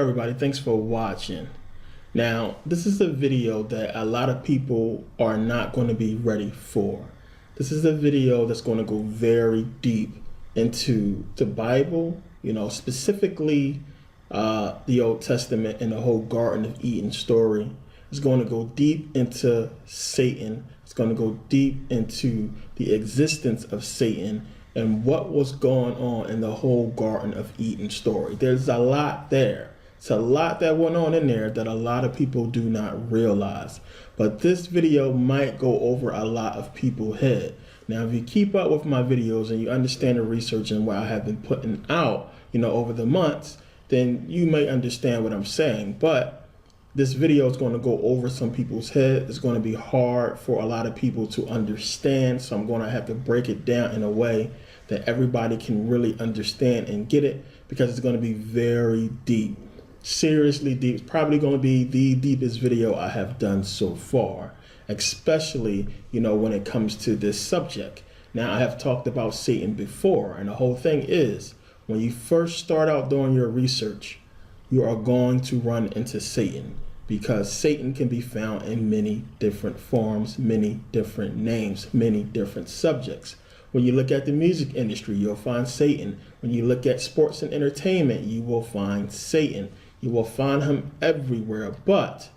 Everybody, thanks for watching. Now, this is a video that a lot of people are not going to be ready for. This is a video that's going to go very deep into the Bible, specifically the Old Testament and the whole Garden of Eden story. It's going to go deep into Satan. It's going to go deep into the existence of Satan and what was going on in the whole Garden of Eden story. There's a lot there. It's a lot that went on in there that a lot of people do not realize. But this video might go over a lot of people's head. Now, if you keep up with my videos and you understand the research and what I have been putting out, over the months, then you may understand what I'm saying. But this video is going to go over some people's head. It's going to be hard for a lot of people to understand. So I'm going to have to break it down in a way that everybody can really understand and get it, because it's going to be very deep. Seriously deep. It's probably going to be the deepest video I have done so far, especially, when it comes to this subject. Now, I have talked about Satan before, and the whole thing is, when you first start out doing your research, you are going to run into Satan, because Satan can be found in many different forms, many different names, many different subjects. When you look at the music industry, you'll find Satan. When you look at sports and entertainment, you will find Satan. You will find him everywhere. But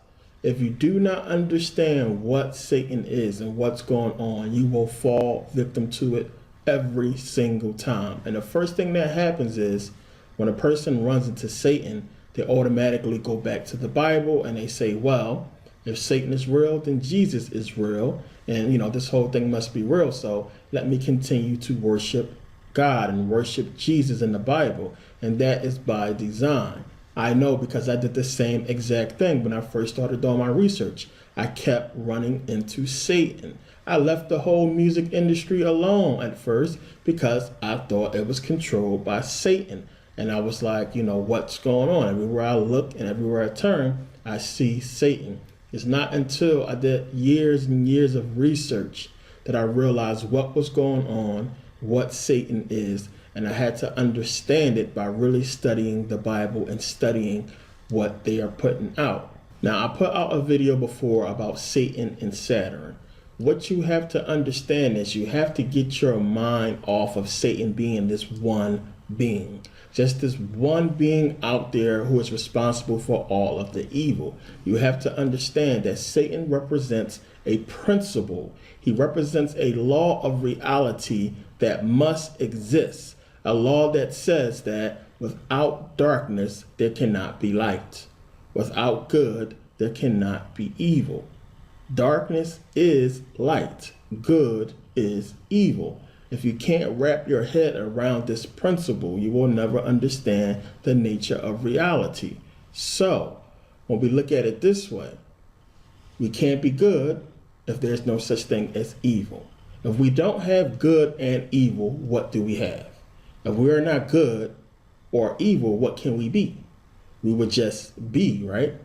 if you do not understand what Satan is and what's going on, you will fall victim to it every single time. And the first thing that happens is, when a person runs into Satan, they automatically go back to the Bible and they say, well, if Satan is real, then Jesus is real. And, this whole thing must be real. So let me continue to worship God and worship Jesus in the Bible. And that is by design. I know, because I did the same exact thing when I first started doing my research. I kept running into Satan. I left the whole music industry alone at first because I thought it was controlled by Satan. And I was like, what's going on? Everywhere I look and everywhere I turn, I see Satan. It's not until I did years and years of research that I realized what was going on, what Satan is. And I had to understand it by really studying the Bible and studying what they are putting out. Now, I put out a video before about Satan and Saturn. What you have to understand is you have to get your mind off of Satan being this one being. Just this one being out there who is responsible for all of the evil. You have to understand that Satan represents a principle. He represents a law of reality that must exist. A law that says that without darkness, there cannot be light. Without good, there cannot be evil. Darkness is light. Good is evil. If you can't wrap your head around this principle, you will never understand the nature of reality. So, when we look at it this way, we can't be good if there's no such thing as evil. If we don't have good and evil, what do we have? If we are not good or evil, what can we be? We would just be, right?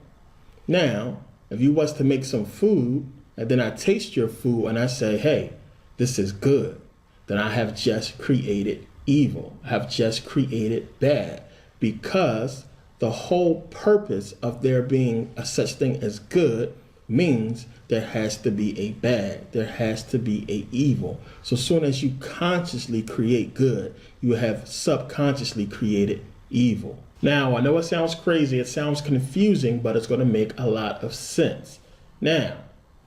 Now, if you was to make some food and then I taste your food and I say, hey, this is good, then I have just created evil. I have just created bad, because the whole purpose of there being a such thing as good means there has to be a bad, there has to be a evil. So as soon as you consciously create good, you have subconsciously created evil. Now, I know it sounds crazy, it sounds confusing, but it's going to make a lot of sense. Now,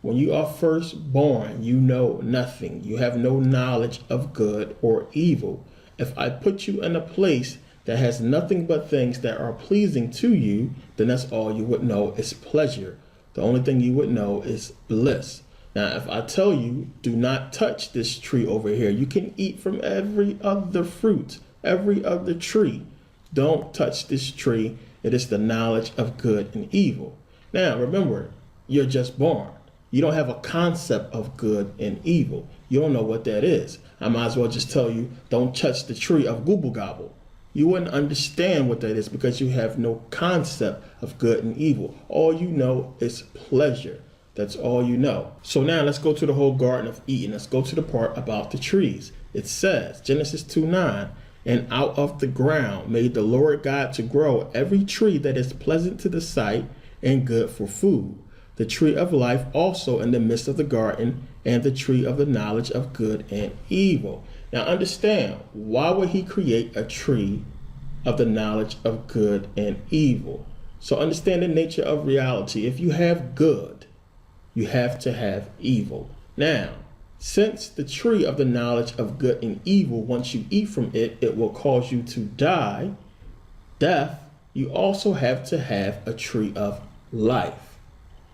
when you are first born, you know nothing. You have no knowledge of good or evil. If I put you in a place that has nothing but things that are pleasing to you, then that's all you would know is pleasure. The only thing you would know is bliss. Now, if I tell you, do not touch this tree over here, you can eat from every other fruit, every other tree. Don't touch this tree. It is the knowledge of good and evil. Now, remember, you're just born. You don't have a concept of good and evil. You don't know what that is. I might as well just tell you, don't touch the tree of Gooble Gobble. You wouldn't understand what that is because you have no concept of good and evil. All you know is pleasure. That's all you know. So now let's go to the whole Garden of Eden. Let's go to the part about the trees. It says, Genesis 2:9, And out of the ground made the Lord God to grow every tree that is pleasant to the sight and good for food, the tree of life also in the midst of the garden, and the tree of the knowledge of good and evil. Now understand, why would he create a tree of the knowledge of good and evil? So understand the nature of reality. If you have good, you have to have evil. Now, since the tree of the knowledge of good and evil, once you eat from it, it will cause you to die, death, you also have to have a tree of life.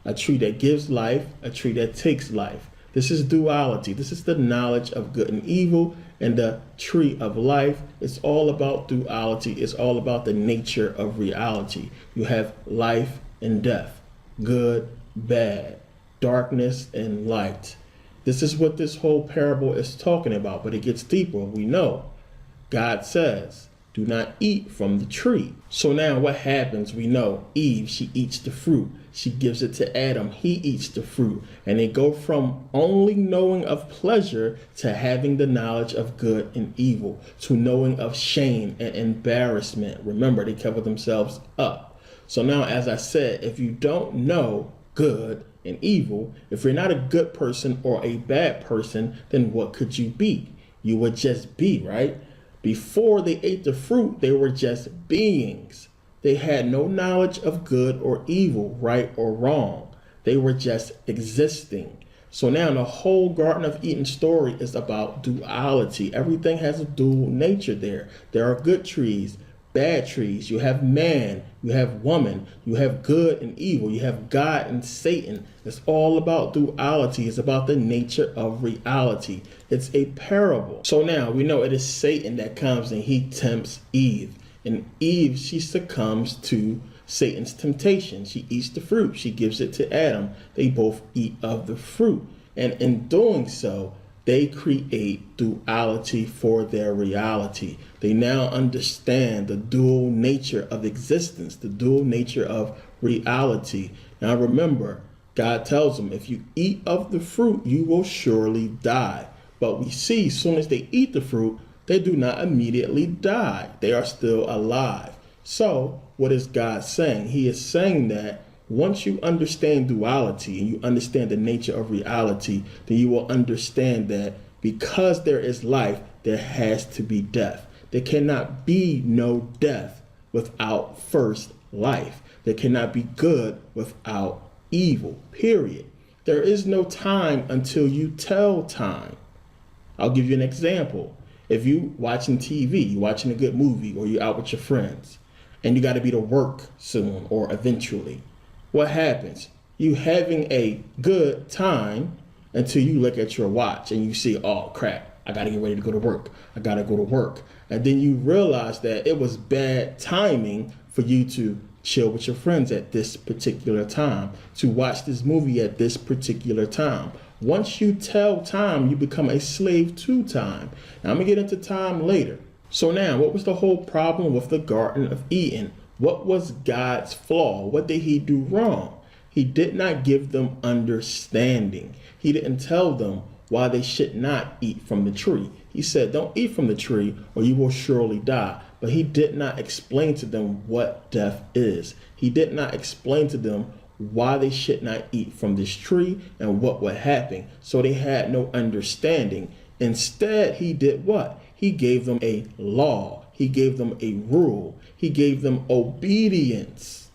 A tree that gives life, a tree that takes life. This is duality. This is the knowledge of good and evil, and the tree of life. It's all about duality. It's all about the nature of reality. You have life and death, good, bad, darkness and light. This is what this whole parable is talking about, but it gets deeper. We know God says, do not eat from the tree. So now what happens? We know Eve, she eats the fruit. She gives it to Adam. He eats the fruit. And they go from only knowing of pleasure to having the knowledge of good and evil, to knowing of shame and embarrassment. Remember, they cover themselves up. So now, as I said, if you don't know good and evil, if you're not a good person or a bad person, then what could you be? You would just be, right? Before they ate the fruit, they were just beings. They had no knowledge of good or evil, right or wrong. They were just existing. So now the whole Garden of Eden story is about duality. Everything has a dual nature there. There are good trees, bad trees. You have man, you have woman, you have good and evil, you have God and Satan. It's all about duality. It's about the nature of reality. It's a parable. So now we know it is Satan that comes and he tempts Eve. And Eve, she succumbs to Satan's temptation. She eats the fruit. She gives it to Adam. They both eat of the fruit. And in doing so, they create duality for their reality. They now understand the dual nature of existence, the dual nature of reality. Now remember, God tells them, if you eat of the fruit, you will surely die. But we see, as soon as they eat the fruit, they do not immediately die. They are still alive. So what is God saying? He is saying that once you understand duality and you understand the nature of reality, then you will understand that because there is life, there has to be death. There cannot be no death without first life. There cannot be good without evil, period. There is no time until you tell time. I'll give you an example. If you watching TV, you're watching a good movie, or you're out with your friends, and you got to be to work soon or eventually, what happens? You having a good time until you look at your watch and you see, oh crap, I got to get ready to go to work. I got to go to work. And then you realize that it was bad timing for you to chill with your friends at this particular time, to watch this movie at this particular time. Once you tell time, you become a slave to time. Now, I'm going to get into time later. So now, what was the whole problem with the Garden of Eden? What was God's flaw? What did he do wrong? He did not give them understanding. He didn't tell them why they should not eat from the tree. He said, don't eat from the tree or you will surely die. But he did not explain to them what death is. He did not explain to them why they should not eat from this tree and what would happen. So they had no understanding. Instead, he did what? He gave them a law. He gave them a rule. He gave them obedience.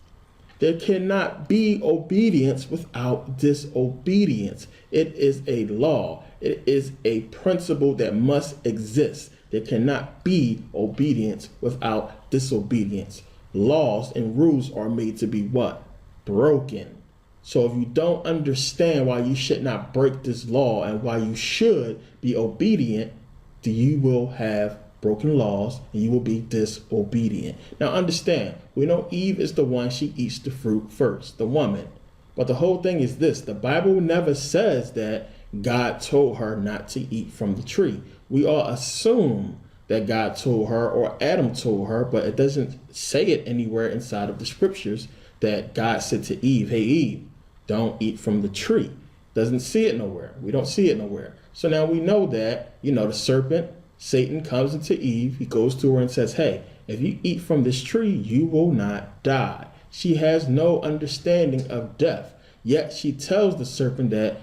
There cannot be obedience without disobedience. It is a law. It is a principle that must exist. There cannot be obedience without disobedience. Laws and rules are made to be what? Broken. So if you don't understand why you should not break this law and why you should be obedient, then you will have broken laws and you will be disobedient. Now understand, we know Eve is the one, she eats the fruit first, the woman. But the whole thing is this, the Bible never says that God told her not to eat from the tree. We all assume that God told her or Adam told her, but it doesn't say it anywhere inside of the scriptures that God said to Eve, hey Eve, don't eat from the tree. Doesn't see it nowhere. We don't see it nowhere. So now we know that, the serpent, Satan comes into Eve. He goes to her and says, hey, if you eat from this tree, you will not die. She has no understanding of death. Yet she tells the serpent that,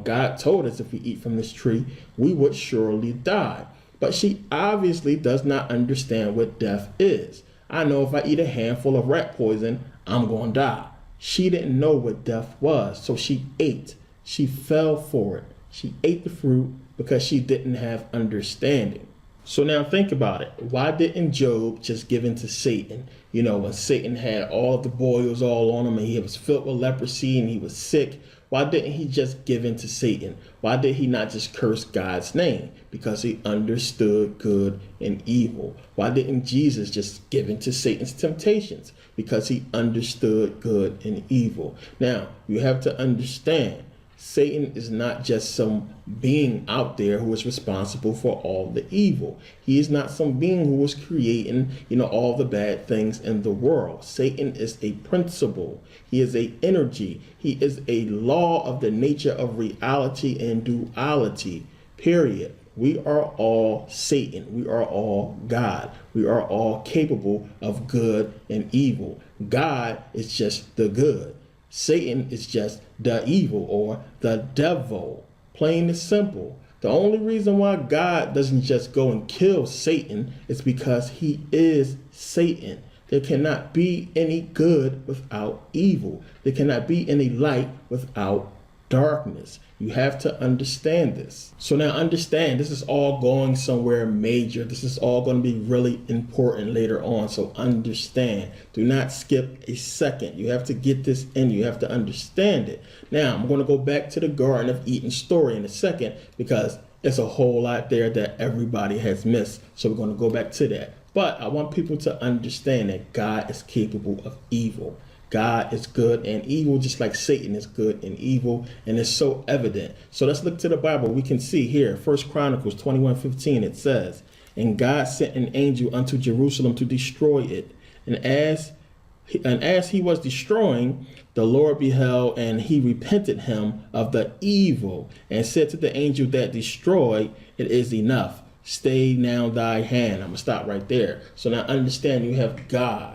God told us if we eat from this tree, we would surely die. But she obviously does not understand what death is. I know if I eat a handful of rat poison, I'm going to die. She didn't know what death was, so she ate. She fell for it. She ate the fruit because she didn't have understanding. So now think about it. Why didn't Job just give in to Satan? When Satan had all of the boils all on him and he was filled with leprosy and he was sick, why didn't he just give in to Satan? Why did he not just curse God's name? Because he understood good and evil. Why didn't Jesus just give in to Satan's temptations? Because he understood good and evil. Now, you have to understand, Satan is not just some being out there who is responsible for all the evil. He is not some being who was creating, all the bad things in the world. Satan is a principle. He is a energy. He is a law of the nature of reality and duality, period. We are all Satan. We are all God. We are all capable of good and evil. God is just the good. Satan is just the evil or the devil, plain and simple. The only reason why God doesn't just go and kill Satan is because he is Satan. There cannot be any good without evil. There cannot be any light without darkness. You have to understand this. So now understand, this is all going somewhere major. This is all going to be really important later on. So understand. Do not skip a second. You have to get this in. You have to understand it. Now, I'm going to go back to the Garden of Eden story in a second because it's a whole lot there that everybody has missed. So we're going to go back to that. But I want people to understand that God is capable of evil. God is good and evil, just like Satan is good and evil, and it's so evident. So let's look to the Bible. We can see here, 1 Chronicles 21:15, it says, and God sent an angel unto Jerusalem to destroy it. And as he was destroying, the Lord beheld, and he repented him of the evil, and said to the angel that destroyed, it is enough. Stay now thy hand. I'm going to stop right there. So now understand, you have God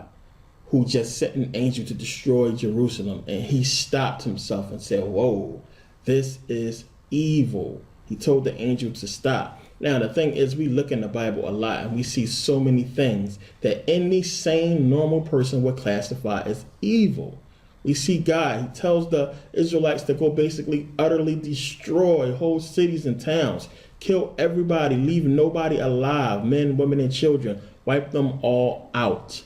who just sent an angel to destroy Jerusalem, and he stopped himself and said, whoa, this is evil. He told the angel to stop. Now, the thing is, we look in the Bible a lot and we see so many things that any sane, normal person would classify as evil. We see God, he tells the Israelites to go basically utterly destroy whole cities and towns, kill everybody, leave nobody alive, men, women, and children, wipe them all out.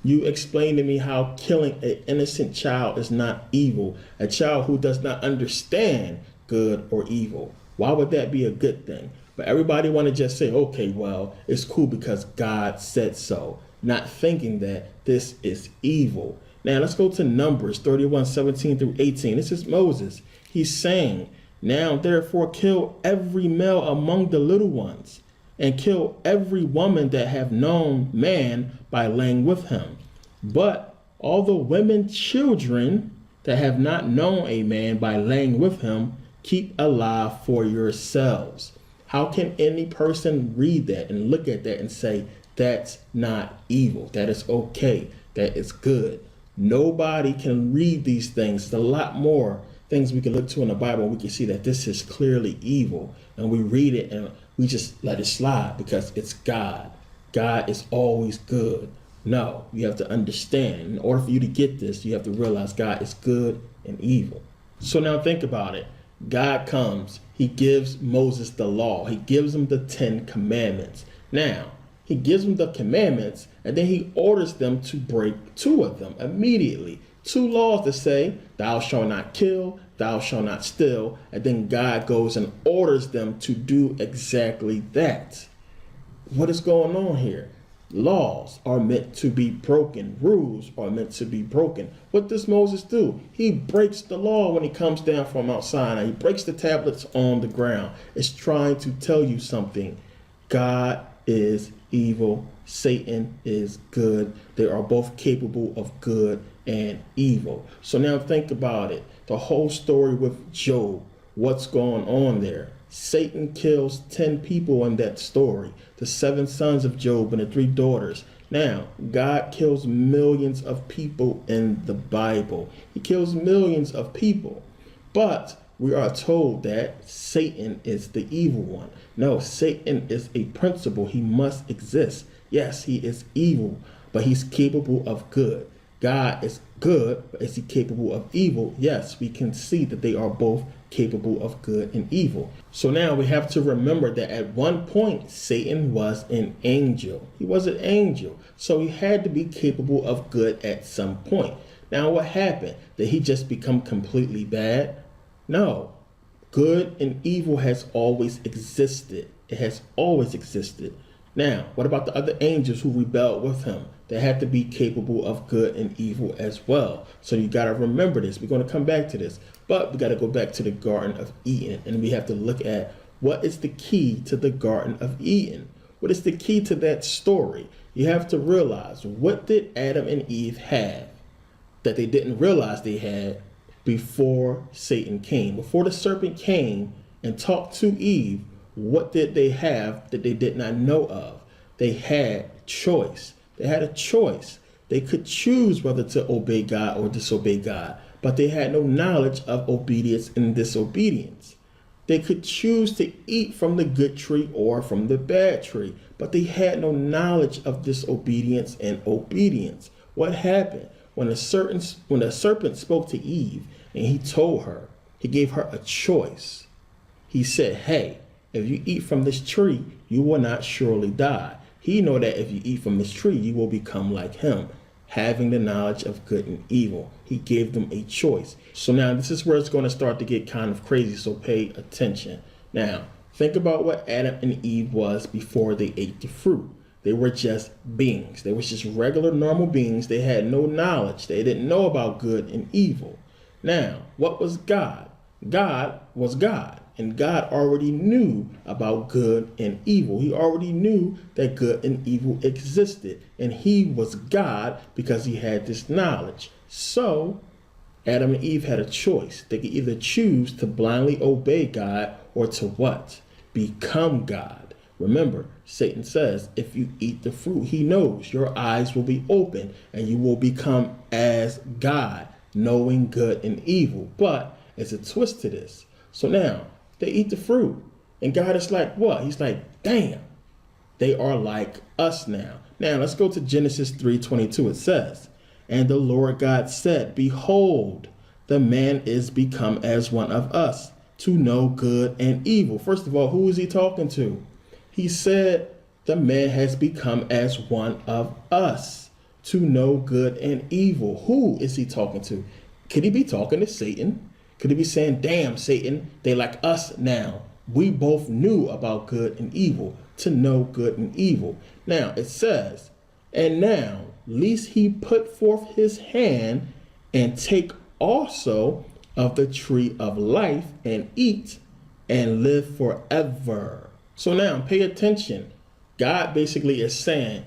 You explain to me how killing an innocent child is not evil, a child who does not understand good or evil. Why would that be a good thing? But everybody want to just say, okay, well, it's cool because God said so, not thinking that this is evil. Now let's go to Numbers 31:17-18. This is Moses. He's saying, now therefore kill every male among the little ones, and kill every woman that have known man by laying with him. But all the women children that have not known a man by laying with him, keep alive for yourselves. How can any person read that and look at that and say, that's not evil, that is okay, that is good? Nobody can read these things. There's a lot more things we can look to in the Bible. We can see that this is clearly evil, and we read it and we just let it slide because it's God. God is always good. No, you have to understand. In order for you to get this, you have to realize God is good and evil. So now think about it. God comes, he gives Moses the law. He gives him the 10 commandments. Now, he gives them the commandments, and then he orders them to break 2 of them immediately. 2 laws that say, thou shalt not kill, thou shalt not steal, and then God goes and orders them to do exactly that. What is going on here? Laws are meant to be broken. Rules are meant to be broken. What does Moses do? He breaks the law when he comes down from Mount Sinai. He breaks the tablets on the ground. It's trying to tell you something. God is evil. Satan is good. They are both capable of good and evil. So now think about it. The whole story with Job. What's going on there? Satan kills 10 people in that story, the 7 sons of Job and the 3 daughters. Now, God kills millions of people in the Bible. He kills millions of people. But we are told that Satan is the evil one. No, Satan is a principle. He must exist. Yes, he is evil, but he's capable of good. God is good, but is he capable of evil? Yes, we can see that they are both capable of good and evil. So now we have to remember that at one point, Satan was an angel. He was an angel. So he had to be capable of good at some point. Now what happened? Did he just become completely bad? No. Good and evil has always existed. It has always existed. Now, what about the other angels who rebelled with him? They had to be capable of good and evil as well. So you got to remember this. We're going to come back to this. But we got to go back to the Garden of Eden. And we have to look at what is the key to the Garden of Eden. What is the key to that story? You have to realize, what did Adam and Eve have that they didn't realize they had before Satan came? Before the serpent came and talked to Eve, what did they have that they did not know of? They had choice. They had a choice. They could choose whether to obey God or disobey God, but they had no knowledge of obedience and disobedience. They could choose to eat from the good tree or from the bad tree, but they had no knowledge of disobedience and obedience. What happened? When the serpent spoke to Eve and he told her, he gave her a choice. He said, hey, if you eat from this tree, you will not surely die. He know that if you eat from this tree, you will become like him, having the knowledge of good and evil. He gave them a choice. So now this is where it's going to start to get kind of crazy, so pay attention. Now, think about what Adam and Eve was before they ate the fruit. They were just beings. They were just regular, normal beings. They had no knowledge. They didn't know about good and evil. Now, what was God? God was God. And God already knew about good and evil. He already knew that good and evil existed. And he was God because he had this knowledge. So Adam and Eve had a choice. They could either choose to blindly obey God or to what? Become God. Remember, Satan says, if you eat the fruit, he knows your eyes will be open and you will become as God, knowing good and evil. But there's a twist to this. So now, they eat the fruit. And God is like, what? He's like, damn, they are like us now. Now, let's go to Genesis 3:22. It says, and the Lord God said, behold, the man is become as one of us, to know good and evil. First of all, who is he talking to? He said, the man has become as one of us, to know good and evil. Who is he talking to? Could he be talking to Satan? Could he be saying, damn, Satan, they like us now. We both knew about good and evil, to know good and evil. Now it says, and now, lest he put forth his hand and take also of the tree of life and eat and live forever. So now pay attention. God basically is saying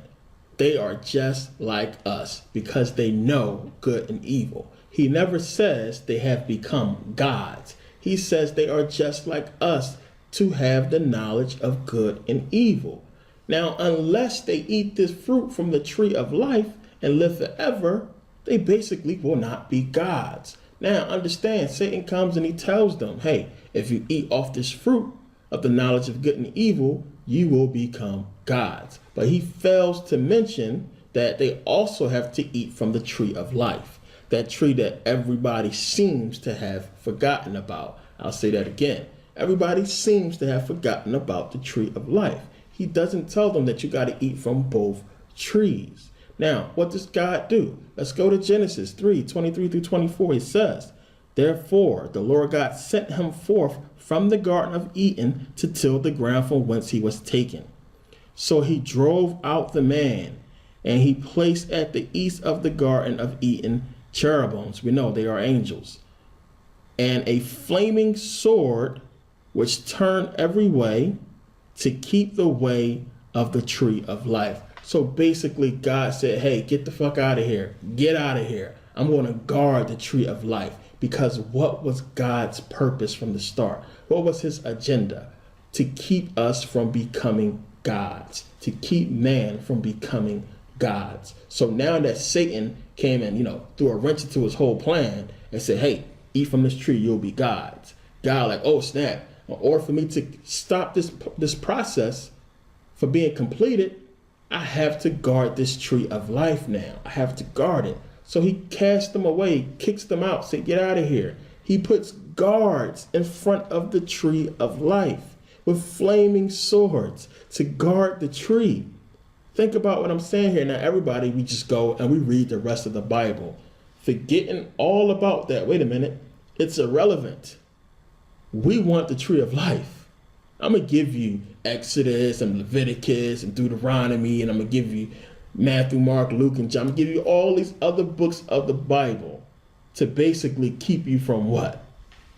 they are just like us because they know good and evil. He never says they have become gods. He says they are just like us to have the knowledge of good and evil. Now, unless they eat this fruit from the tree of life and live forever, they basically will not be gods. Now, understand, Satan comes and he tells them, hey, if you eat off this fruit of the knowledge of good and evil, you will become gods. But he fails to mention that they also have to eat from the tree of life. That tree that everybody seems to have forgotten about. I'll say that again. Everybody seems to have forgotten about the tree of life. He doesn't tell them that you got to eat from both trees. Now, what does God do? Let's go to Genesis 3:23-24. It says, therefore, the Lord God sent him forth from the Garden of Eden to till the ground from whence he was taken. So he drove out the man, and he placed at the east of the Garden of Eden cherubims, we know they are angels, and a flaming sword which turned every way to keep the way of the tree of life. So basically God said, hey, get the fuck out of here. Get out of here. I'm going to guard the tree of life. Because what was God's purpose from the start? What was his agenda? to keep us from becoming gods, to keep man from becoming gods. So now that Satan came and, threw a wrench into his whole plan and said, hey, eat from this tree, you'll be gods. God like, oh snap. In order for me to stop this process for being completed, I have to guard this tree of life now. I have to guard it. So he casts them away, kicks them out, say, get out of here. He puts guards in front of the tree of life with flaming swords to guard the tree. Think about what I'm saying here. Now, everybody, we just go and we read the rest of the Bible, forgetting all about that. Wait a minute. It's irrelevant. We want the tree of life. I'm going to give you Exodus and Leviticus and Deuteronomy, and I'm going to give you Matthew, Mark, Luke, and John. I'm going to give you all these other books of the Bible to basically keep you from what?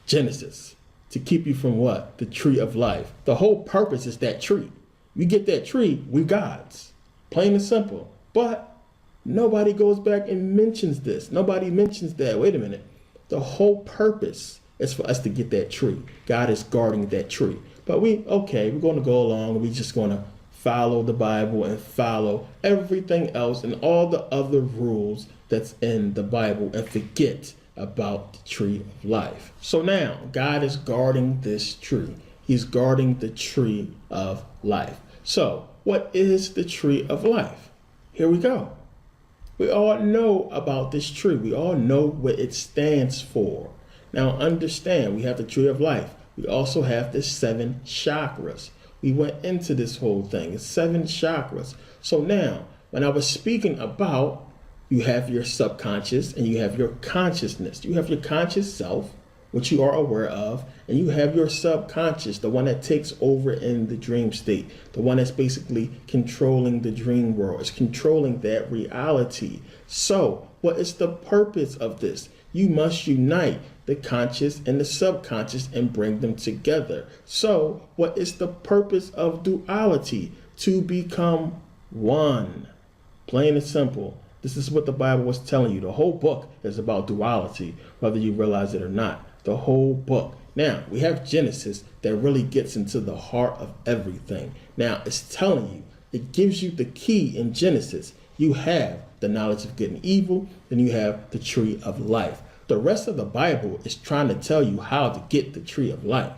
Genesis. To keep you from what? The tree of life. The whole purpose is that tree. You get that tree, we gods. Plain and simple. But nobody goes back and mentions this. Nobody mentions that. Wait a minute. The whole purpose is for us to get that tree. God is guarding that tree. But we're going to go along. We're just going to follow the Bible and follow everything else and all the other rules that's in the Bible and forget about the tree of life. So now God is guarding this tree. He's guarding the tree of life. So what is the tree of life? Here we go. We all know about this tree. We all know what it stands for. Now understand, we have the tree of life. We also have the 7 chakras. We went into this whole thing. It's 7 chakras. So now, when I was speaking about, you have your subconscious and you have your consciousness. You have your conscious self, which you are aware of, and you have your subconscious, the one that takes over in the dream state, the one that's basically controlling the dream world. It's controlling that reality. So what is the purpose of this? You must unite the conscious and the subconscious and bring them together. So what is the purpose of duality? To become one. Plain and simple. This is what the Bible was telling you. The whole book is about duality, whether you realize it or not. The whole book. Now, we have Genesis that really gets into the heart of everything. Now, it's telling you, it gives you the key in Genesis. You have the knowledge of good and evil, then you have the tree of life. The rest of the Bible is trying to tell you how to get the tree of life.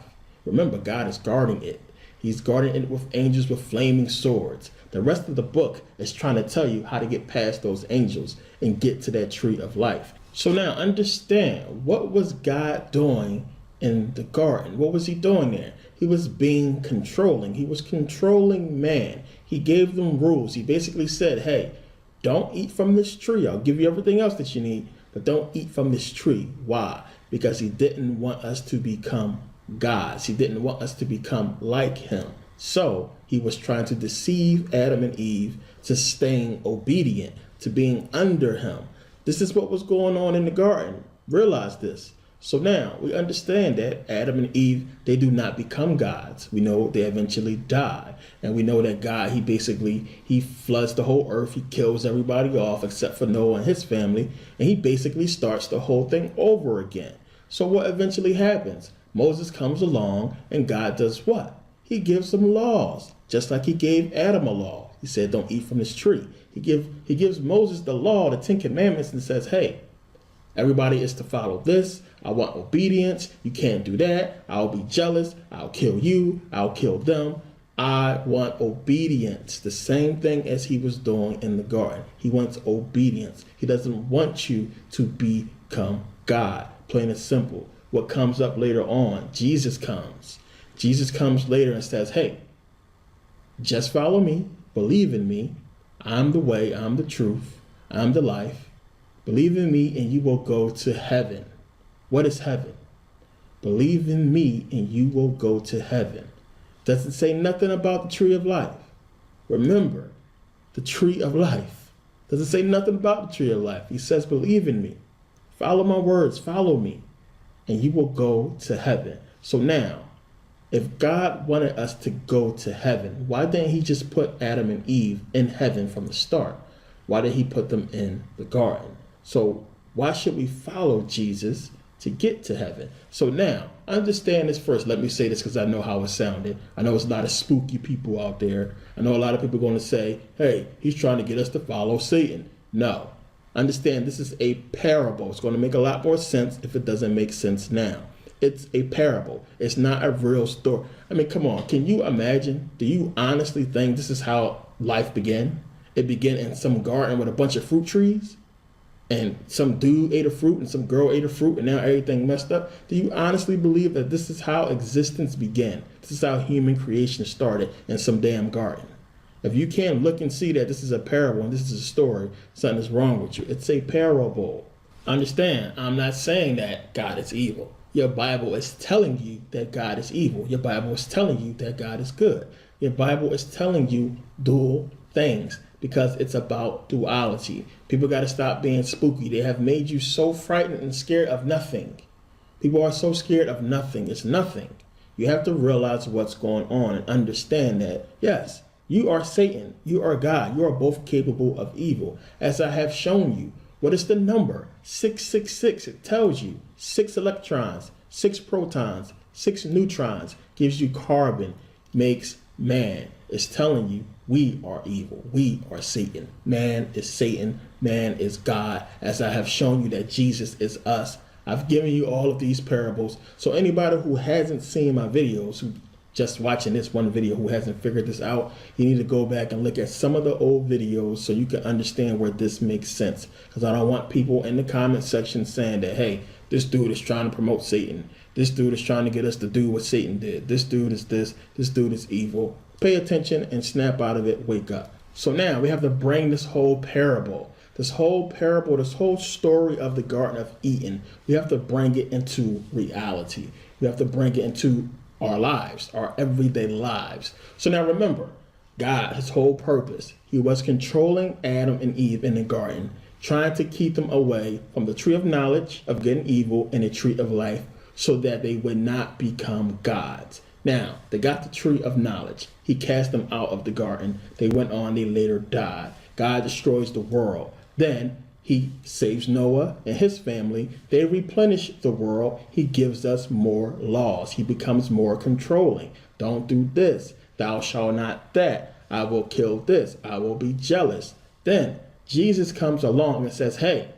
Remember, God is guarding it. He's guarding it with angels with flaming swords. The rest of the book is trying to tell you how to get past those angels and get to that tree of life. So now understand, what was God doing in the garden? What was he doing there? He was being controlling. He was controlling man. He gave them rules. He basically said, hey, don't eat from this tree. I'll give you everything else that you need, but don't eat from this tree. Why? Because he didn't want us to become gods. He didn't want us to become like him. So he was trying to deceive Adam and Eve to staying obedient, to being under him. This is what was going on in the garden. Realize this. So now we understand that Adam and Eve, they do not become gods. We know they eventually die. And we know that God, he floods the whole earth. He kills everybody off except for Noah and his family. And he basically starts the whole thing over again. So what eventually happens? Moses comes along and God does what? He gives them laws, just like he gave Adam a law. He said, don't eat from this tree. He gives Moses the law, the 10 Commandments, and says, hey, everybody is to follow this. I want obedience. You can't do that. I'll be jealous. I'll kill you. I'll kill them. I want obedience. The same thing as he was doing in the garden. He wants obedience. He doesn't want you to become God. Plain and simple. What comes up later on? Jesus comes. Jesus comes later and says, hey, just follow me. Believe in me. I'm the way. I'm the truth. I'm the life. Believe in me and you will go to heaven. What is heaven? Believe in me and you will go to heaven. Doesn't say nothing about the tree of life. Remember, the tree of life. Doesn't say nothing about the tree of life. He says, believe in me. Follow my words. Follow me. And you will go to heaven. So now, if God wanted us to go to heaven, why didn't he just put Adam and Eve in heaven from the start? Why did he put them in the garden? So why should we follow Jesus to get to heaven. So now, understand this first. Let me say this because I know how it sounded. I know there's a lot of spooky people out there. I know a lot of people are going to say, hey, he's trying to get us to follow Satan. No. Understand, this is a parable. It's going to make a lot more sense if it doesn't make sense now. It's a parable. It's not a real story. I mean, come on. Can you imagine? Do you honestly think this is how life began? It began in some garden with a bunch of fruit trees, and some dude ate a fruit and some girl ate a fruit, and now everything messed up. Do you honestly believe that this is how existence began? This is how human creation started in some damn garden. If you can't look and see that this is a parable and this is a story, something is wrong with you. It's a parable. Understand, I'm not saying that God is evil. Your Bible is telling you that God is evil. Your Bible is telling you that God is good. Your Bible is telling you dual things because it's about duality. People got to stop being spooky. They have made you so frightened and scared of nothing. People are so scared of nothing. It's nothing. You have to realize what's going on and understand that, yes, you are Satan. You are God. You are both capable of evil. As I have shown you, what is the number? 666. It tells you 6 electrons, 6 protons, 6 neutrons, gives you carbon, makes man. It's telling you we are evil. We are Satan. Man is Satan. Man is God. As I have shown you that Jesus is us. I've given you all of these parables. So anybody who hasn't seen my videos, who just watching this one video, who hasn't figured this out, you need to go back and look at some of the old videos so you can understand where this makes sense. Because I don't want people in the comment section saying that, hey, this dude is trying to promote Satan. This dude is trying to get us to do what Satan did. This dude is this. This dude is evil. Pay attention and snap out of it. Wake up. So now we have to bring this whole parable, this whole story of the Garden of Eden. We have to bring it into reality. We have to bring it into our lives, our everyday lives. So now remember, God, his whole purpose, he was controlling Adam and Eve in the garden, trying to keep them away from the tree of knowledge of good and evil and the tree of life so that they would not become gods. Now, they got the tree of knowledge. He cast them out of the garden. They went on, they later died. God destroys the world. Then he saves Noah and his family. They replenish the world. He gives us more laws. He becomes more controlling. Don't do this. Thou shalt not that. I will kill this. I will be jealous. Then Jesus comes along and says, hey,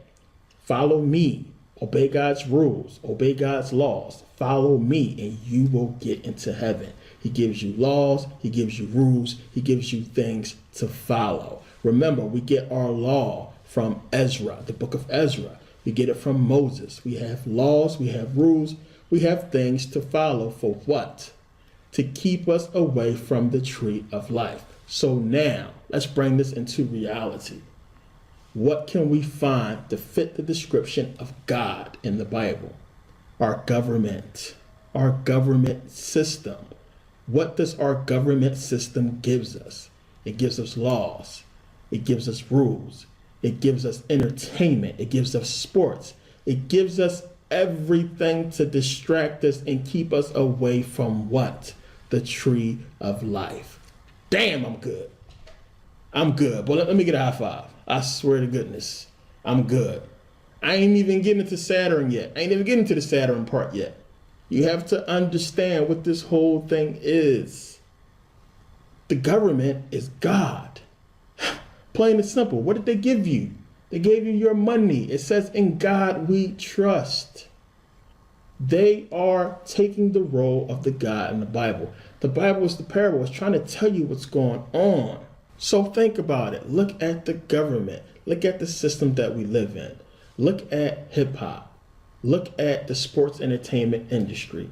follow me. Obey God's rules. Obey God's laws. Follow me and you will get into heaven. He gives you laws. He gives you rules. He gives you things to follow. Remember, we get our law from Ezra, the book of Ezra. We get it from Moses. We have laws, we have rules, we have things to follow for what? To keep us away from the tree of life. So now, let's bring this into reality. What can we find to fit the description of God in the Bible? Our government system. What does our government system gives us? It gives us laws. It gives us rules. It gives us entertainment. It gives us sports. It gives us everything to distract us and keep us away from what? The tree of life. Damn, I'm good. I'm good. But let me get a high five. I swear to goodness, I'm good. I ain't even getting into Saturn yet. I ain't even getting to the Saturn part yet. You have to understand what this whole thing is. The government is God. Plain and simple. What did they give you? They gave you your money. It says, in God we trust. They are taking the role of the God in the Bible. The Bible is the parable. It's trying to tell you what's going on. So think about it. Look at the government. Look at the system that we live in. Look at hip hop. Look at the sports entertainment industry.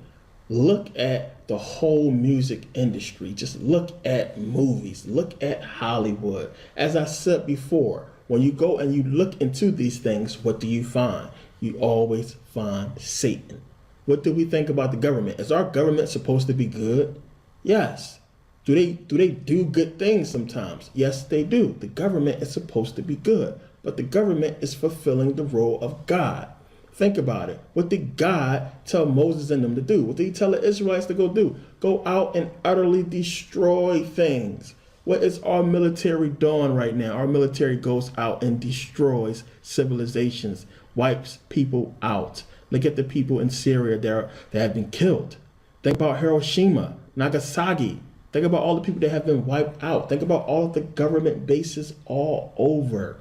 Look at the whole music industry. Just look at movies. Look at Hollywood. As I said before, when you go and you look into these things, what do you find? You always find Satan. What do we think about the government? Is our government supposed to be good? Yes. Do they do good things sometimes? Yes, they do. The government is supposed to be good, but the government is fulfilling the role of God. Think about it. What did God tell Moses and them to do? What did he tell the Israelites to go do? Go out and utterly destroy things. What is our military doing right now? Our military goes out and destroys civilizations, wipes people out. Look at the people in Syria that have been killed. Think about Hiroshima, Nagasaki. Think about all the people that have been wiped out. Think about all of the government bases all over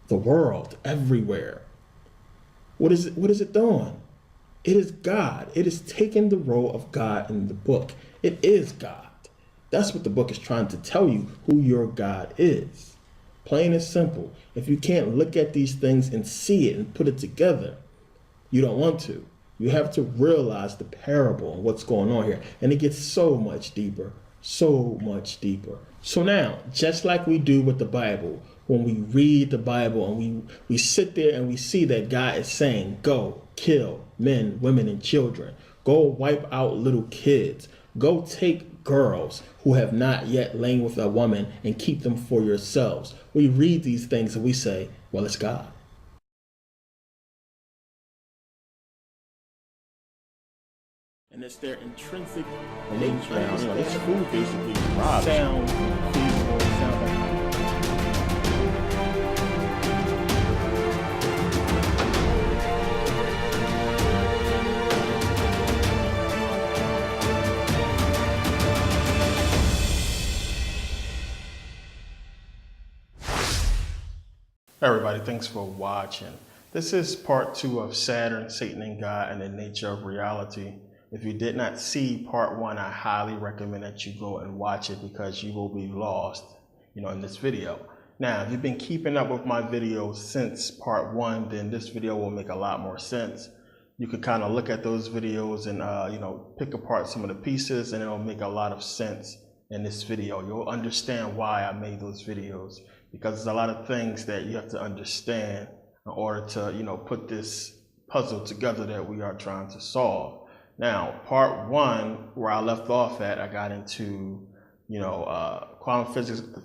the world, everywhere. What is it doing? It is God. It is taking the role of God in the book. It is God. That's what the book is trying to tell you, who your God is. Plain and simple. If you can't look at these things and see it and put it together, you don't want to. You have to realize the parable and what's going on here. And it gets so much deeper, so much deeper. So now, just like we do with the Bible, when we read the Bible and we sit there and we see that God is saying, go kill men, women, and children. Go wipe out little kids. Go take girls who have not yet lain with a woman and keep them for yourselves. We read these things and we say, well, it's God. And it's their intrinsic nature. This food basically robs. Sound feasible, sound like. Everybody, thanks for watching. This is part 2 of Saturn, Satan and God, and the Nature of Reality. If you did not see part 1, I highly recommend that you go and watch it because you will be lost, in this video. Now, if you've been keeping up with my videos since part 1, then this video will make a lot more sense. You could kind of look at those videos and, pick apart some of the pieces, and it'll make a lot of sense in this video. You'll understand why I made those videos, because there's a lot of things that you have to understand in order to, put this puzzle together that we are trying to solve. Now, part 1, where I left off at, I got into, quantum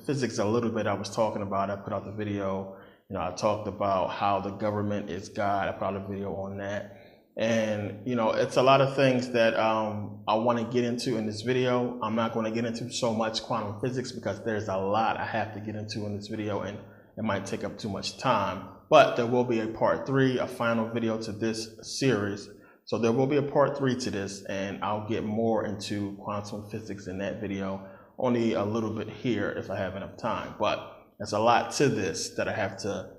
physics a little bit. I was talking about, I put out the video, I talked about how the government is God. I put out a video on that. And, it's a lot of things that I want to get into in this video. I'm not going to get into so much quantum physics because there's a lot I have to get into in this video and it might take up too much time. But there will be a part 3, a final video to this series. So there will be a part 3 to this, and I'll get more into quantum physics in that video, only a little bit here if I have enough time. But there's a lot to this that I have to,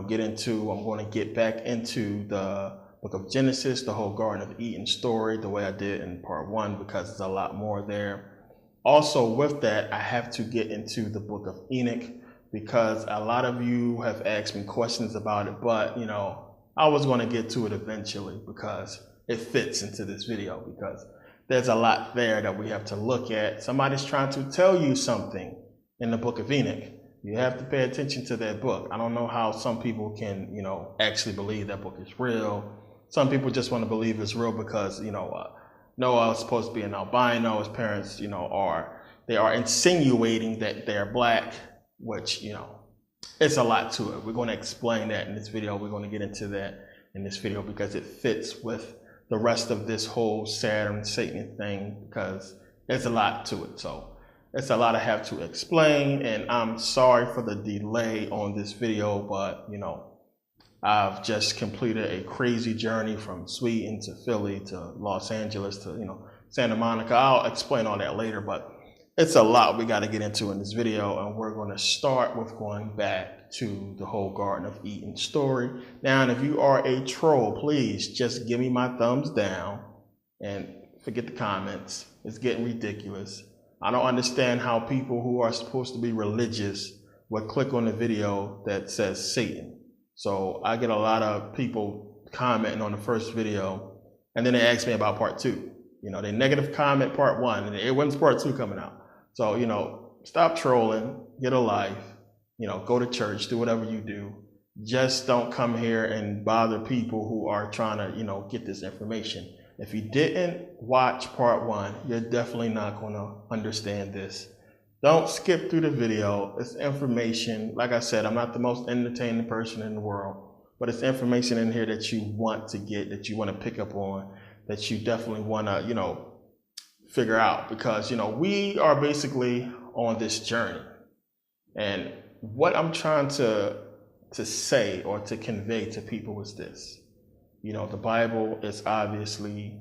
get into. I'm going to get back into the book of Genesis, the whole Garden of Eden story, the way I did in part 1, because there's a lot more there. Also with that, I have to get into the book of Enoch, because a lot of you have asked me questions about it, but I was going to get to it eventually because it fits into this video, because there's a lot there that we have to look at. Somebody's trying to tell you something in the book of Enoch. You have to pay attention to that book. I don't know how some people can, actually believe that book is real. Some people just want to believe it's real because, Noah was supposed to be an albino. His parents, they are insinuating that they're black, which, it's a lot to it. We're going to explain that in this video. We're going to get into that in this video because it fits with the rest of this whole Saturn, Satan thing, because there's a lot to it. So it's a lot I have to explain, and I'm sorry for the delay on this video, but, I've just completed a crazy journey from Sweden to Philly to Los Angeles to, Santa Monica. I'll explain all that later, but it's a lot we got to get into in this video, and we're going to start with going back to the whole Garden of Eden story. Now, and if you are a troll, please just give me my thumbs down and forget the comments. It's getting ridiculous. I don't understand how people who are supposed to be religious would click on the video that says Satan. So I get a lot of people commenting on the first video, and then they ask me about part 2. They negative comment part 1, and when's part 2 coming out? So, stop trolling, get a life, go to church, do whatever you do. Just don't come here and bother people who are trying to, get this information. If you didn't watch part 1, you're definitely not going to understand this. Don't skip through the video. It's information. Like I said, I'm not the most entertaining person in the world, but it's information in here that you want to get, that you want to pick up on, that you definitely want to, figure out, because, we are basically on this journey. And what I'm trying to say or to convey to people is this. The Bible is obviously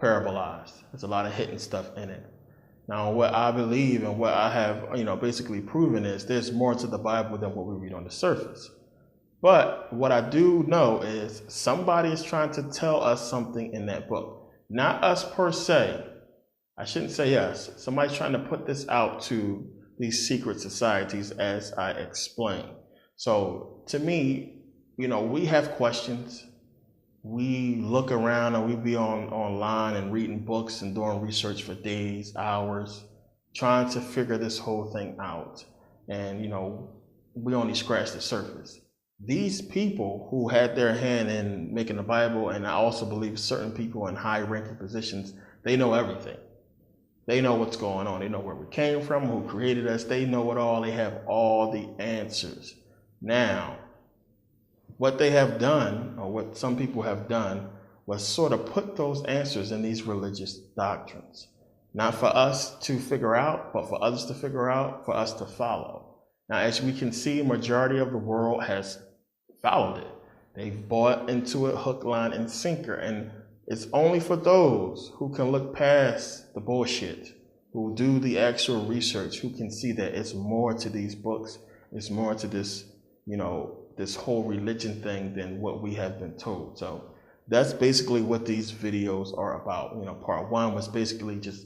parabolized. There's a lot of hidden stuff in it. Now, what I believe and what I have, basically proven is there's more to the Bible than what we read on the surface. But what I do know is somebody is trying to tell us something in that book. Not us per se. I shouldn't say us. Somebody's trying to put this out to these secret societies, as I explained. So to me, we have questions. We look around and we be online and reading books and doing research for days, hours, trying to figure this whole thing out. And, we only scratch the surface. These people who had their hand in making the Bible, and I also believe certain people in high-ranking positions, they know everything. They know what's going on. They know where we came from, who created us. They know it all. They have all the answers. Now, what they have done, or what some people have done, was sort of put those answers in these religious doctrines. Not for us to figure out, but for others to figure out, for us to follow. Now, as we can see, majority of the world has followed it. They've bought into it hook, line, and sinker. And it's only for those who can look past the bullshit, who do the actual research, who can see that it's more to these books, it's more to this, this whole religion thing than what we have been told. So that's basically what these videos are about. Part one was basically just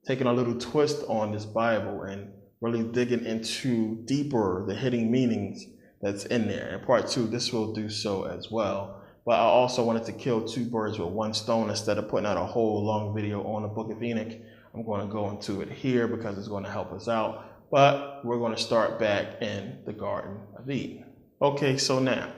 taking a little twist on this Bible and really digging into deeper the hidden meanings that's in there. And part two, this will do so as well. But I also wanted to kill two birds with one stone. Instead of putting out a whole long video on the Book of Enoch, I'm going to go into it here because it's going to help us out. But we're going to start back in the Garden of Eden. Okay, so now,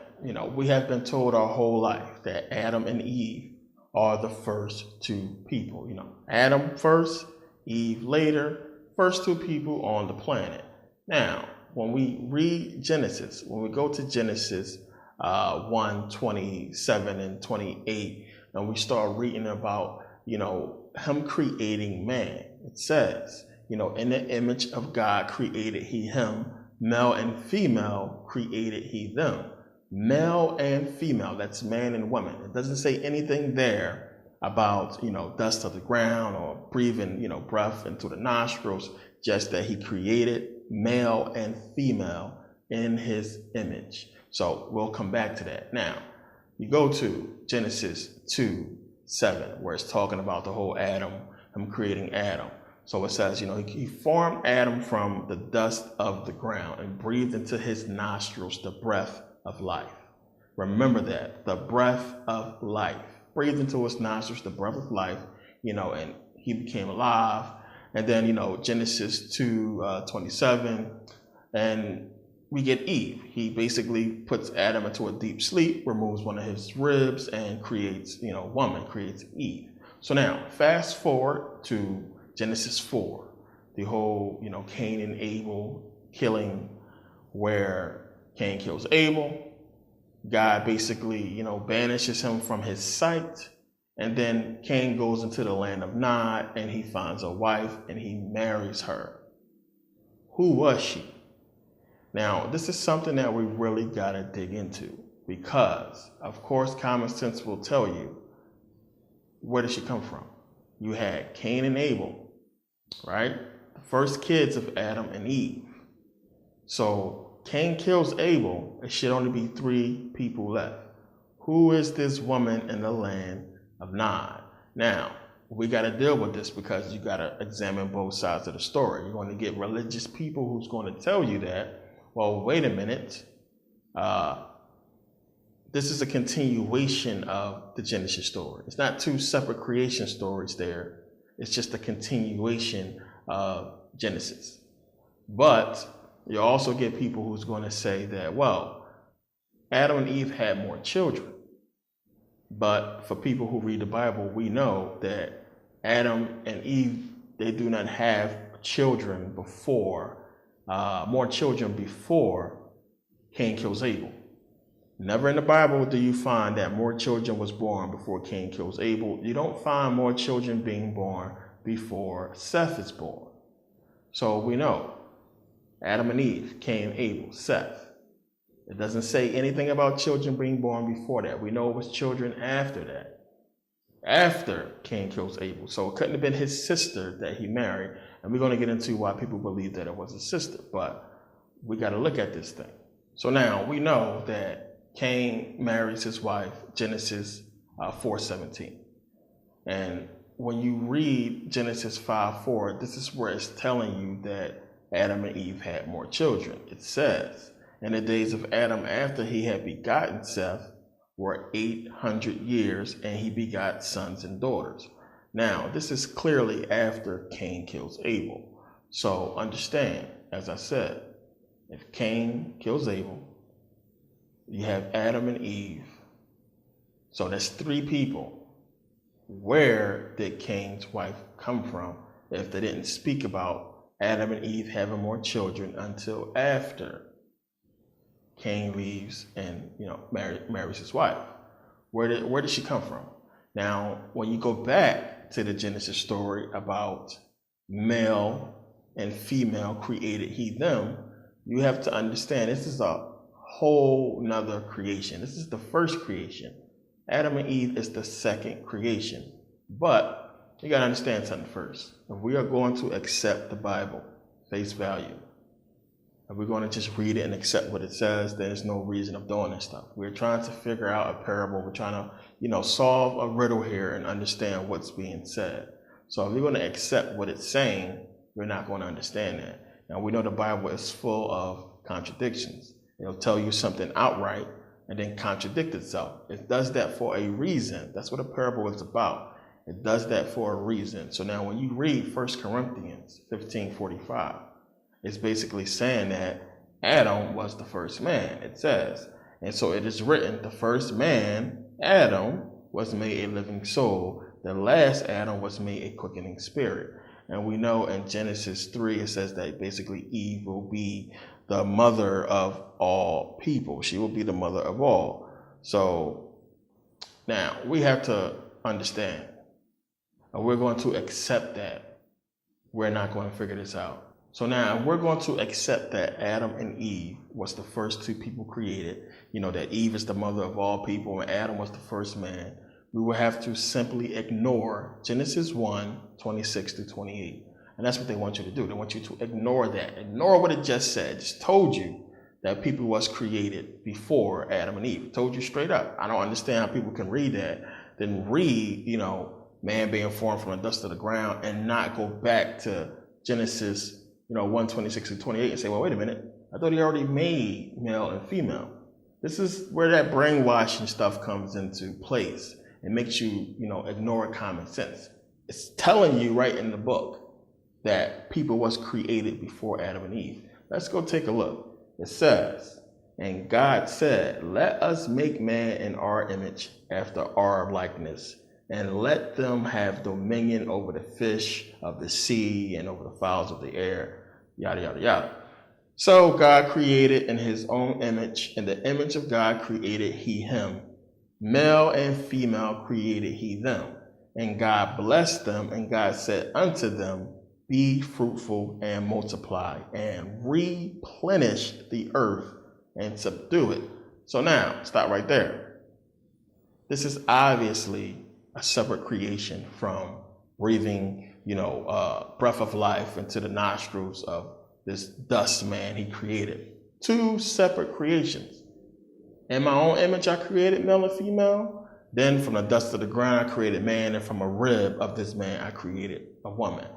we have been told our whole life that Adam and Eve are the first two people. Adam first, Eve later, first two people on the planet. Now, when we read Genesis, when we go to Genesis 1:27 and 28, and we start reading about, him creating man, it says, in the image of God created he him, male and female created he them. Male and female, that's man and woman. It doesn't say anything there about, dust of the ground or breathing, breath into the nostrils, just that he created male and female in his image. So we'll come back to that. Now, you go to Genesis 2:7, where it's talking about the whole Adam, him creating Adam. So it says, he formed Adam from the dust of the ground and breathed into his nostrils the breath of life. Remember that, the breath of life. Breathed into his nostrils the breath of life, and he became alive. And then, Genesis 2:27, and we get Eve. He basically puts Adam into a deep sleep, removes one of his ribs, and creates, woman, creates Eve. So now, fast forward to Genesis 4, the whole, Cain and Abel killing, where Cain kills Abel. God basically, banishes him from his sight. And then Cain goes into the land of Nod and he finds a wife and he marries her. Who was she? Now, this is something that we really got to dig into because, of course, common sense will tell you, where did she come from? You had Cain and Abel, right? The first kids of Adam and Eve. So Cain kills Abel, it should only be 3 people left. Who is this woman in the land of Nod? Now, we got to deal with this because you got to examine both sides of the story. You're going to get religious people who's going to tell you that, well, wait a minute, this is a continuation of the Genesis story. It's not 2 separate creation stories there. It's just a continuation of Genesis. But you also get people who's going to say that, well, Adam and Eve had more children. But for people who read the Bible, we know that Adam and Eve, they do not have children before, more children before Cain kills Abel. Never in the Bible do you find that more children was born before Cain kills Abel. You don't find more children being born before Seth is born. So we know Adam and Eve, Cain, Abel, Seth. It doesn't say anything about children being born before that. We know it was children after that, after Cain kills Abel. So it couldn't have been his sister that he married. And we're going to get into why people believe that it was his sister. But we got to look at this thing. So now we know that Cain marries his wife, Genesis 4:17. And when you read Genesis 5:4, this is where it's telling you that Adam and Eve had more children. It says, in the days of Adam after he had begotten Seth were 800 years, and he begot sons and daughters. Now, this is clearly after Cain kills Abel. So understand, as I said, if Cain kills Abel, you have Adam and Eve. So that's 3 people. Where did Cain's wife come from if they didn't speak about Adam and Eve having more children until after Cain leaves and marries his wife? Where did she come from? Now, when you go back to the Genesis story about male and female created he them, you have to understand this is a whole nother creation. This is the first creation. Adam and Eve is the second creation. But you got to understand something first. If we are going to accept the Bible, face value, if we're going to just read it and accept what it says, then there's no reason of doing this stuff. We're trying to figure out a parable. We're trying to, solve a riddle here and understand what's being said. So if we're going to accept what it's saying, we're not going to understand that. Now, we know the Bible is full of contradictions. It'll tell you something outright and then contradict itself. It does that for a reason. That's what a parable is about. It does that for a reason. So now when you read 1 Corinthians 15:45, it's basically saying that Adam was the first man, it says. And so it is written, the first man, Adam, was made a living soul. The last Adam was made a quickening spirit. And we know in Genesis 3, it says that basically Eve will be the mother of all people. She will be the mother of all. So now we have to understand, and we're going to accept that. We're not going to figure this out. So now we're going to accept that Adam and Eve was the first 2 people created, that Eve is the mother of all people and Adam was the first man. We will have to simply ignore Genesis 1:26-28. And that's what they want you to do. They want you to ignore that. Ignore what it just said. It just told you that people was created before Adam and Eve. It told you straight up. I don't understand how people can read that, then read, man being formed from the dust of the ground and not go back to Genesis 1:26-28 and say, well, wait a minute. I thought he already made male and female. This is where that brainwashing stuff comes into place. It makes you, ignore common sense. It's telling you right in the book that people was created before Adam and Eve. Let's go take a look. It says, and God said, let us make man in our image after our likeness, and let them have dominion over the fish of the sea and over the fowls of the air, yada, yada, yada. So God created in his own image. In the image of God created he him. Male and female created he them. And God blessed them, and God said unto them, be fruitful and multiply and replenish the earth and subdue it. So now, stop right there. This is obviously a separate creation from breathing, breath of life into the nostrils of this dust man he created. 2 separate creations. In my own image, I created male and female. Then from the dust of the ground, I created man. And from a rib of this man, I created a woman.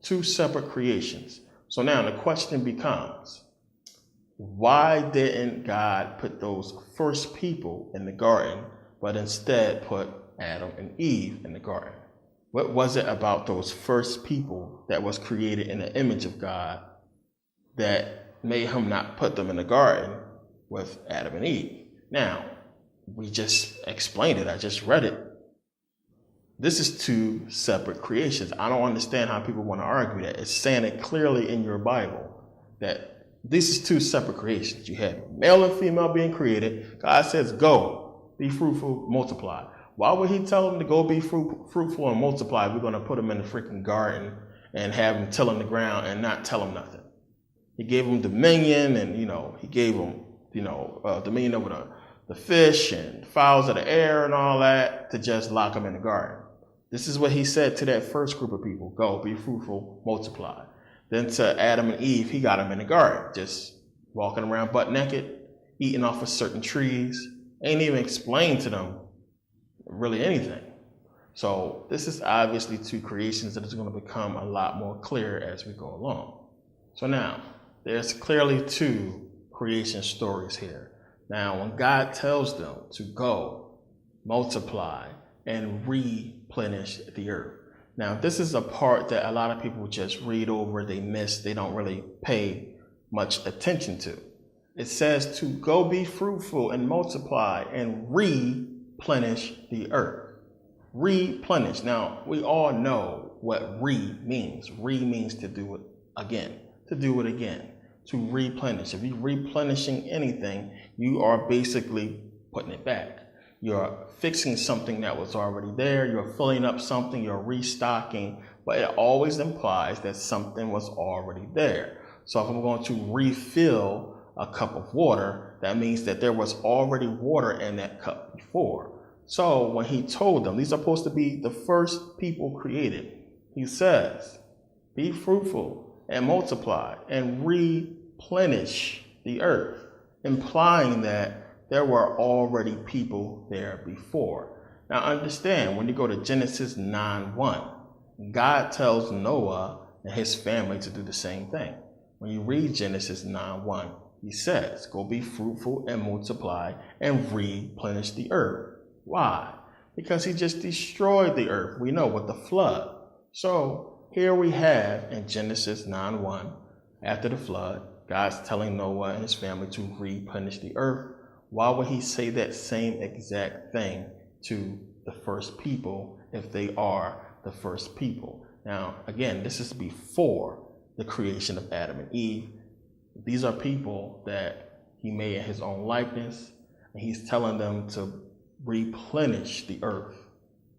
2 separate creations. So now the question becomes, why didn't God put those first people in the garden, but instead put Adam and Eve in the garden? What was it about those first people that was created in the image of God that made him not put them in the garden with Adam and Eve? Now, we just explained it. I just read it. This is 2 separate creations. I don't understand how people want to argue that. It's saying it clearly in your Bible that this is 2 separate creations. You have male and female being created. God says, go, be fruitful, multiply. Why would he tell them to go be fruitful and multiply? We're going to put them in the freaking garden and have them tilling the ground and not tell them nothing. He gave them dominion and, he gave them dominion over the fish and fowls of the air and all that, to just lock them in the garden. This is what he said to that first group of people: go, be fruitful, multiply. Then to Adam and Eve, he got them in the garden, just walking around butt naked, eating off of certain trees, ain't even explained to them really anything. So this is obviously two creations that is going to become a lot more clear as we go along. So now, there's clearly two creation stories here. Now, when God tells them to go, multiply, and replenish the earth. Now, this is a part that a lot of people just read over, they miss, they don't really pay much attention to. It says to go be fruitful and multiply and replenish the earth. Replenish. Now, we all know what means. Means to do it again, to replenish. If you're replenishing anything, you are basically putting it back. You're fixing something that was already there. You're filling up something, you're restocking, but it always implies that something was already there. So if I'm going to refill a cup of water, that means that there was already water in that cup before. So when he told them, these are supposed to be the first people created, he says, be fruitful and multiply and replenish the earth, implying that there were already people there before. Now understand, when you go to Genesis 9:1, God tells Noah and his family to do the same thing. When you read Genesis 9:1, he says, go be fruitful and multiply and replenish the earth. Why? Because he just destroyed the earth, we know, with the flood. So here we have in Genesis 9:1, after the flood, God's telling Noah and his family to replenish the earth. Why would he say that same exact thing to the first people if they are the first people? Now, again, this is before the creation of Adam and Eve. These are people that he made in his own likeness, and he's telling them to replenish the earth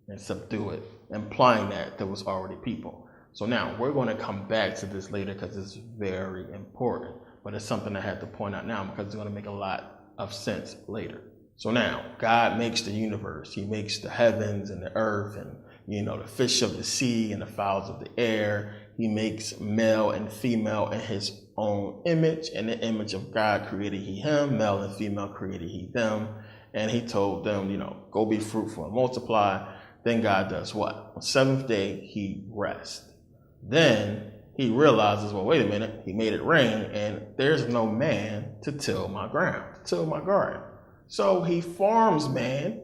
and subdue it, implying that there was already people. So now we're going to come back to this later because it's very important, but it's something I had to point out now because it's going to make a lot of sense later. So now God makes the universe. He makes the heavens and the earth and the fish of the sea and the fowls of the air. He makes male and female in his own image. In the image of God created he him, male and female created he them. And he told them, go be fruitful and multiply. Then God does what? On the seventh day, he rests. Then he realizes, well, wait a minute, he made it rain and there's no man to till my ground, to till my garden. So he forms man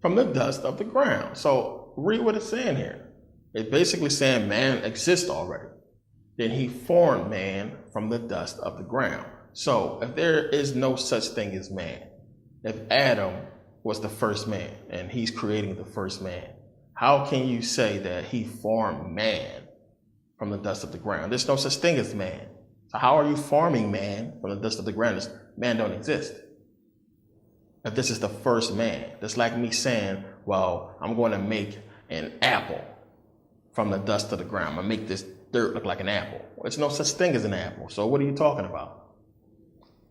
from the dust of the ground. So read what it's saying here. It's basically saying man exists already. Then he formed man from the dust of the ground. So if there is no such thing as man, if Adam was the first man and he's creating the first man, how can you say that he formed man from the dust of the ground? There's no such thing as man. So how are you forming man from the dust of the ground? Man don't exist. If this is the first man, that's like me saying, well, I'm going to make an apple from the dust of the ground. I'm going to make this dirt look like an apple. There's no such thing as an apple. So what are you talking about?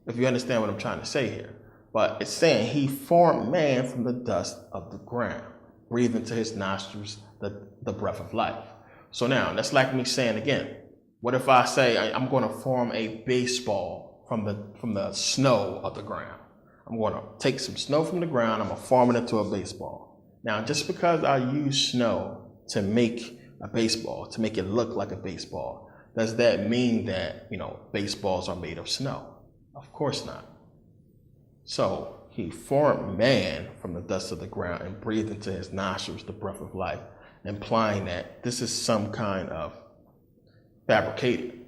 If you understand what I'm trying to say here. But it's saying he formed man from the dust of the ground, breathed into his nostrils the breath of life. So now, that's like me saying again, what if I say I'm going to form a baseball from the snow of the ground? I'm going to take some snow from the ground, I'm going to form it into a baseball. Now, just because I use snow to make a baseball, to make it look like a baseball, does that mean that, baseballs are made of snow? Of course not. So he formed man from the dust of the ground and breathed into his nostrils the breath of life, implying that this is some kind of fabrication,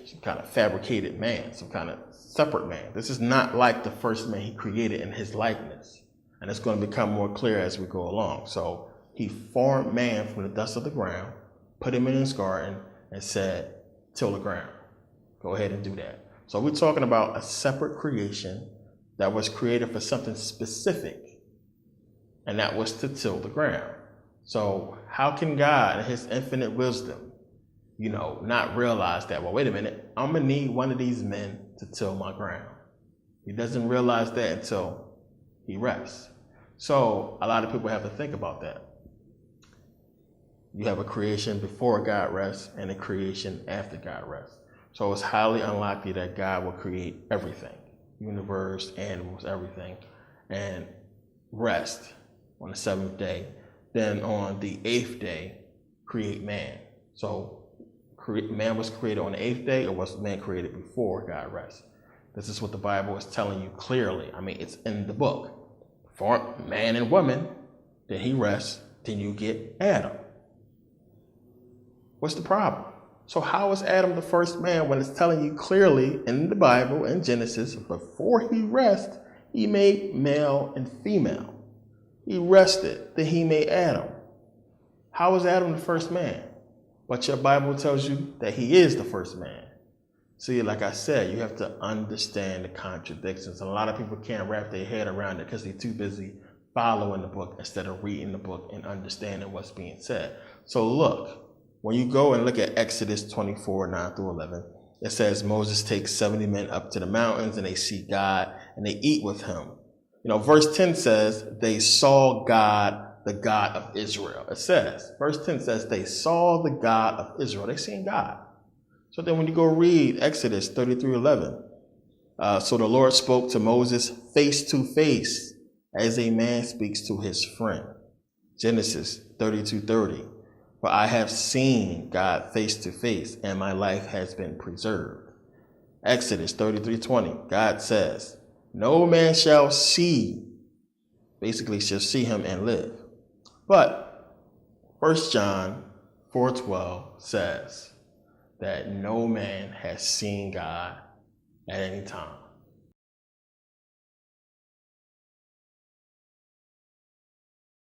some kind of fabricated man, some kind of separate man. This is not like the first man he created in his likeness. And it's going to become more clear as we go along. So he formed man from the dust of the ground, put him in his garden, and said, till the ground. Go ahead and do that. So we're talking about a separate creation that was created for something specific, and that was to till the ground. So how can God, in his infinite wisdom, not realize that, well, wait a minute, I'm going to need one of these men to till my ground. He doesn't realize that until he rests. So a lot of people have to think about that. You have a creation before God rests and a creation after God rests. So it's highly unlikely that God will create everything, universe, animals, everything, and rest on the seventh day. Then on the eighth day, create man. So man was created on the eighth day, or was man created before God rests? This is what the Bible is telling you clearly. I mean, it's in the book. For man and woman, then he rests, then you get Adam. What's the problem? So how is Adam the first man when it's telling you clearly in the Bible, in Genesis, before he rests, he made male and female. He rested, then he made Adam. How is Adam the first man? But your Bible tells you that he is the first man. See, like I said, you have to understand the contradictions. A lot of people can't wrap their head around it because they're too busy following the book instead of reading the book and understanding what's being said. So look, when you go and look at Exodus 24, 9 through 11, it says Moses takes 70 men up to the mountains and they see God and they eat with him. You know, verse 10 says they saw God, the God of Israel. It says, verse 10 says they saw the God of Israel. They seen God. So then when you go read Exodus 33:11, so the Lord spoke to Moses face to face as a man speaks to his friend. Genesis 32:30. For I have seen God face to face, and my life has been preserved. Exodus 33:20. God says, no man shall see, basically shall see him and live. But 1 John 4:12 says that no man has seen God at any time.